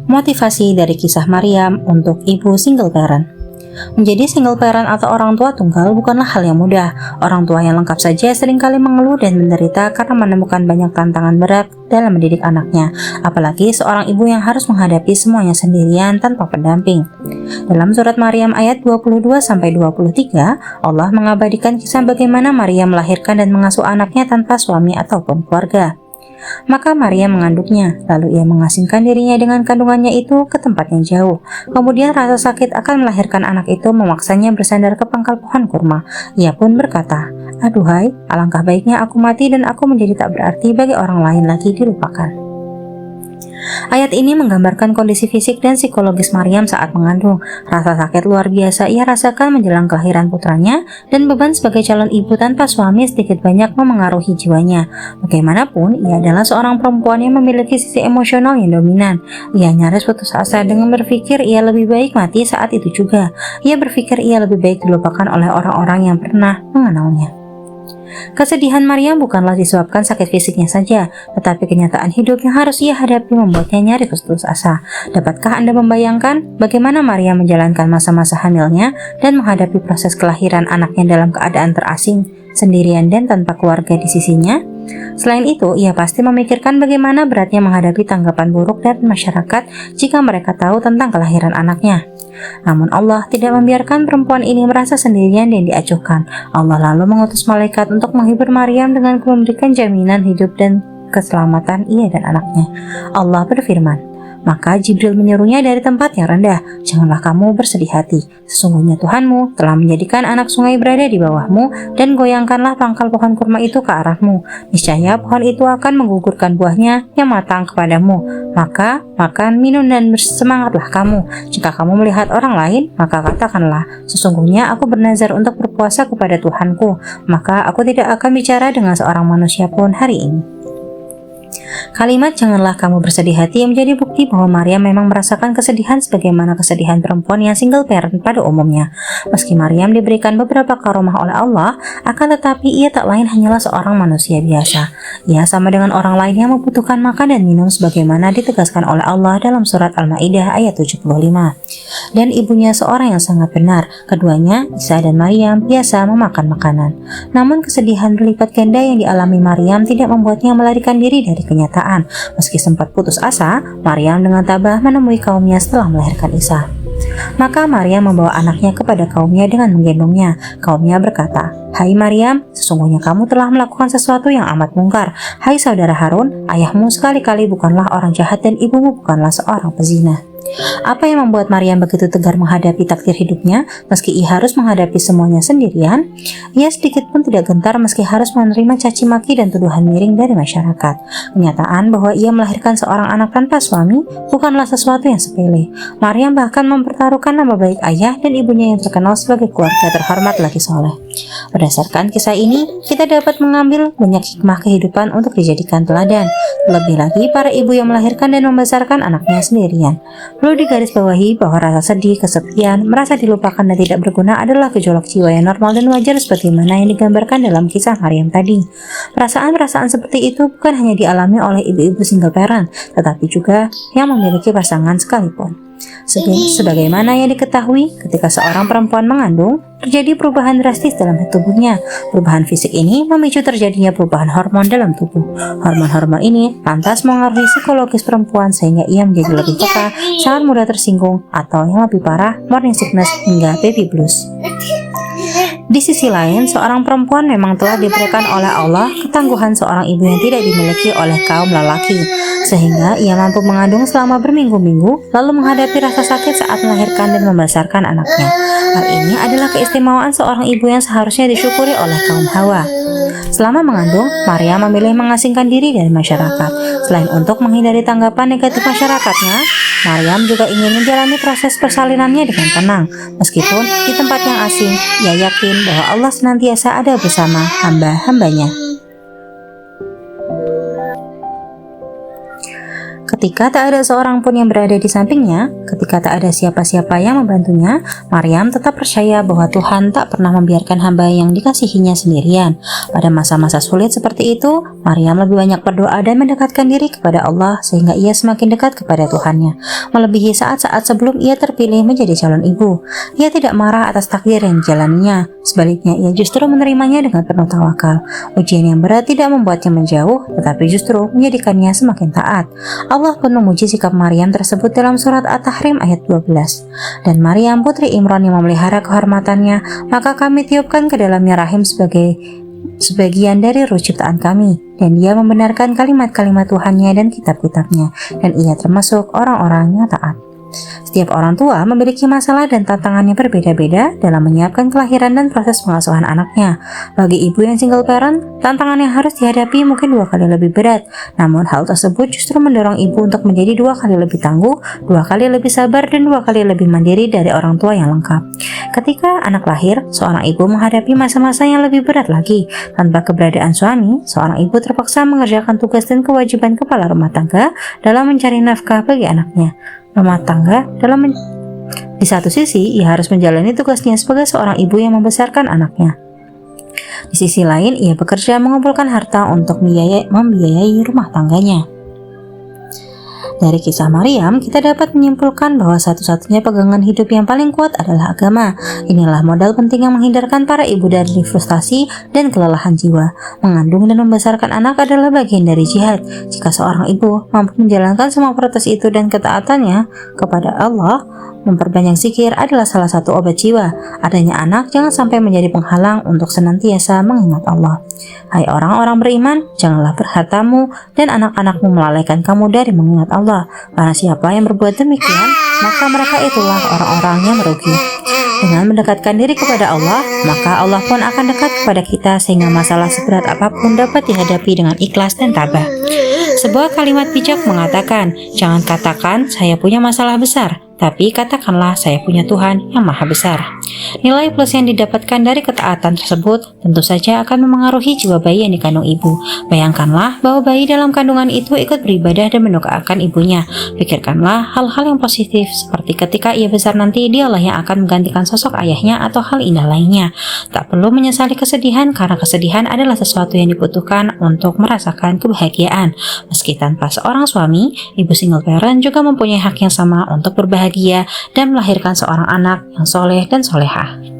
Motivasi dari kisah Maryam untuk ibu single parent. Menjadi single parent atau orang tua tunggal bukanlah hal yang mudah. Orang tua yang lengkap saja seringkali mengeluh dan menderita karena menemukan banyak tantangan berat dalam mendidik anaknya, apalagi seorang ibu yang harus menghadapi semuanya sendirian tanpa pendamping. Dalam surat Maryam ayat 22-23, Allah mengabadikan kisah bagaimana Maryam melahirkan dan mengasuh anaknya tanpa suami ataupun keluarga. Maka Maria mengandungnya, lalu ia mengasingkan dirinya dengan kandungannya itu ke tempat yang jauh. Kemudian rasa sakit akan melahirkan anak itu memaksanya bersandar ke pangkal pohon kurma. Ia pun berkata, "Aduhai, alangkah baiknya aku mati dan aku menjadi tak berarti bagi orang lain lagi dilupakan." Ayat ini menggambarkan kondisi fisik dan psikologis Maryam saat mengandung. Rasa sakit luar biasa ia rasakan menjelang kelahiran putranya, dan beban sebagai calon ibu tanpa suami sedikit banyak memengaruhi jiwanya. Bagaimanapun, ia adalah seorang perempuan yang memiliki sisi emosional yang dominan. Ia nyaris putus asa dengan berpikir ia lebih baik mati saat itu juga. Ia berpikir ia lebih baik dilupakan oleh orang-orang yang pernah mengenalnya. Kesedihan Maryam bukanlah disebabkan sakit fisiknya saja, tetapi kenyataan hidup yang harus ia hadapi membuatnya nyaris putus asa. Dapatkah Anda membayangkan bagaimana Maryam menjalankan masa-masa hamilnya dan menghadapi proses kelahiran anaknya dalam keadaan terasing, sendirian dan tanpa keluarga di sisinya? Selain itu, ia pasti memikirkan bagaimana beratnya menghadapi tanggapan buruk dari masyarakat jika mereka tahu tentang kelahiran anaknya. Namun Allah tidak membiarkan perempuan ini merasa sendirian dan diacuhkan. Allah lalu mengutus malaikat untuk menghibur Maryam dengan memberikan jaminan hidup dan keselamatan ia dan anaknya. Allah berfirman, maka Jibril menyuruhnya dari tempat yang rendah, "Janganlah kamu bersedih hati. Sesungguhnya Tuhanmu telah menjadikan anak sungai berada di bawahmu, dan goyangkanlah pangkal pohon kurma itu ke arahmu. Niscaya pohon itu akan menggugurkan buahnya yang matang kepadamu. Maka makan, minum, dan bersemangatlah kamu. Jika kamu melihat orang lain, maka katakanlah, sesungguhnya aku bernazar untuk berpuasa kepada Tuhanku, maka aku tidak akan bicara dengan seorang manusia pun hari ini." Kalimat "janganlah kamu bersedih hati" menjadi bukti bahwa Maryam memang merasakan kesedihan sebagaimana kesedihan perempuan yang single parent pada umumnya. Meski Maryam diberikan beberapa karomah oleh Allah, akan tetapi ia tak lain hanyalah seorang manusia biasa. Ia sama dengan orang lain yang membutuhkan makan dan minum sebagaimana ditegaskan oleh Allah dalam surat Al-Maidah ayat 75. Dan ibunya seorang yang sangat benar. Keduanya, Isa dan Maryam, biasa memakan makanan. Namun kesedihan berlipat ganda yang dialami Maryam tidak membuatnya melarikan diri dari kenyataan. Meski sempat putus asa, Maryam dengan tabah menemui kaumnya setelah melahirkan Isa. Maka Maryam membawa anaknya kepada kaumnya dengan menggendongnya. Kaumnya berkata, "Hai Maryam, sesungguhnya kamu telah melakukan sesuatu yang amat mungkar. Hai saudara Harun, ayahmu sekali-kali bukanlah orang jahat dan ibumu bukanlah seorang pezina." Apa yang membuat Maryam begitu tegar menghadapi takdir hidupnya meski ia harus menghadapi semuanya sendirian? Ia sedikit pun tidak gentar meski harus menerima caci maki dan tuduhan miring dari masyarakat. Kenyataan bahwa ia melahirkan seorang anak tanpa suami bukanlah sesuatu yang sepele. Maryam bahkan mempertaruhkan nama baik ayah dan ibunya yang terkenal sebagai keluarga terhormat lagi soleh. Berdasarkan kisah ini, kita dapat mengambil banyak hikmah kehidupan untuk dijadikan teladan. Lebih lagi para ibu yang melahirkan dan membesarkan anaknya sendirian. Perlu digarisbawahi bahwa rasa sedih, kesepian, merasa dilupakan dan tidak berguna adalah gejolak jiwa yang normal dan wajar sebagaimana yang digambarkan dalam kisah Maryam tadi. Perasaan-perasaan seperti itu bukan hanya dialami oleh ibu-ibu single parent, tetapi juga yang memiliki pasangan sekalipun. Sebagaimana yang diketahui, ketika seorang perempuan mengandung, terjadi perubahan drastis dalam tubuhnya. Perubahan fisik ini memicu terjadinya perubahan hormon dalam tubuh. Hormon-hormon ini lantas mengaruhi psikologis perempuan sehingga ia menjadi lebih peka, sangat mudah tersinggung, atau yang lebih parah, morning sickness hingga baby blues. Di sisi lain, seorang perempuan memang telah diberikan oleh Allah ketangguhan seorang ibu yang tidak dimiliki oleh kaum lelaki, sehingga ia mampu mengandung selama berminggu-minggu, lalu menghadapi rasa sakit saat melahirkan dan membesarkan anaknya. Hal ini adalah keistimewaan seorang ibu yang seharusnya disyukuri oleh kaum Hawa. Selama mengandung, Maria memilih mengasingkan diri dari masyarakat. Selain untuk menghindari tanggapan negatif masyarakatnya, Maryam juga ingin menjalani proses persalinannya dengan tenang. Meskipun di tempat yang asing, ia yakin bahwa Allah senantiasa ada bersama hamba-hambanya. Ketika tak ada seorang pun yang berada di sampingnya, ketika tak ada siapa-siapa yang membantunya, Maryam tetap percaya bahwa Tuhan tak pernah membiarkan hamba yang dikasihinya sendirian. Pada masa-masa sulit seperti itu, Maryam lebih banyak berdoa dan mendekatkan diri kepada Allah sehingga ia semakin dekat kepada Tuhannya, melebihi saat-saat sebelum ia terpilih menjadi calon ibu. Ia tidak marah atas takdir yang dijalaninya, sebaliknya ia justru menerimanya dengan penuh tawakal. Ujian yang berat tidak membuatnya menjauh, tetapi justru menjadikannya semakin taat. Allah pun memuji sikap Maryam tersebut dalam surat At-Tahrim ayat 12. Dan Maryam putri Imran yang memelihara kehormatannya, maka kami tiupkan ke dalamnya rahim sebagai sebagian dari ruh ciptaan kami, dan dia membenarkan kalimat-kalimat Tuhannya dan kitab-kitabnya, dan ia termasuk orang-orang yang taat. Setiap orang tua memiliki masalah dan tantangannya berbeda-beda dalam menyiapkan kelahiran dan proses pengasuhan anaknya. Bagi ibu yang single parent, tantangan yang harus dihadapi mungkin 2 kali lebih berat. Namun hal tersebut justru mendorong ibu untuk menjadi 2 kali lebih tangguh, 2 kali lebih sabar, dan 2 kali lebih mandiri dari orang tua yang lengkap. Ketika anak lahir, seorang ibu menghadapi masa-masa yang lebih berat lagi. Tanpa keberadaan suami, seorang ibu terpaksa mengerjakan tugas dan kewajiban kepala rumah tangga dalam mencari nafkah bagi anaknya. Di satu sisi, ia harus menjalani tugasnya sebagai seorang ibu yang membesarkan anaknya. Di sisi lain, ia bekerja mengumpulkan harta untuk membiayai rumah tangganya. Dari kisah Maryam, kita dapat menyimpulkan bahwa satu-satunya pegangan hidup yang paling kuat adalah agama. Inilah modal penting yang menghindarkan para ibu dari frustasi dan kelelahan jiwa. Mengandung dan membesarkan anak adalah bagian dari jihad. Jika seorang ibu mampu menjalankan semua protes itu dan ketaatannya kepada Allah, memperbanyak zikir adalah salah satu obat jiwa. Adanya anak jangan sampai menjadi penghalang untuk senantiasa mengingat Allah. Hai orang-orang beriman, janganlah hartamu dan anak-anakmu melalaikan kamu dari mengingat Allah. Karena siapa yang berbuat demikian, maka mereka itulah orang-orang yang merugi. Dengan mendekatkan diri kepada Allah, maka Allah pun akan dekat kepada kita sehingga masalah seberat apapun dapat dihadapi dengan ikhlas dan tabah. Sebuah kalimat bijak mengatakan, jangan katakan saya punya masalah besar, tapi katakanlah saya punya Tuhan yang maha besar. Nilai plus yang didapatkan dari ketaatan tersebut tentu saja akan memengaruhi jiwa bayi yang dikandung ibu. Bayangkanlah bahwa bayi dalam kandungan itu ikut beribadah dan mendoakan ibunya. Pikirkanlah hal-hal yang positif seperti ketika ia besar nanti dialah yang akan menggantikan sosok ayahnya atau hal indah lainnya. Tak perlu menyesali kesedihan karena kesedihan adalah sesuatu yang dibutuhkan untuk merasakan kebahagiaan. Meski tanpa seorang suami, ibu single parent juga mempunyai hak yang sama untuk berbahagia dan melahirkan seorang anak yang soleh dan solehah.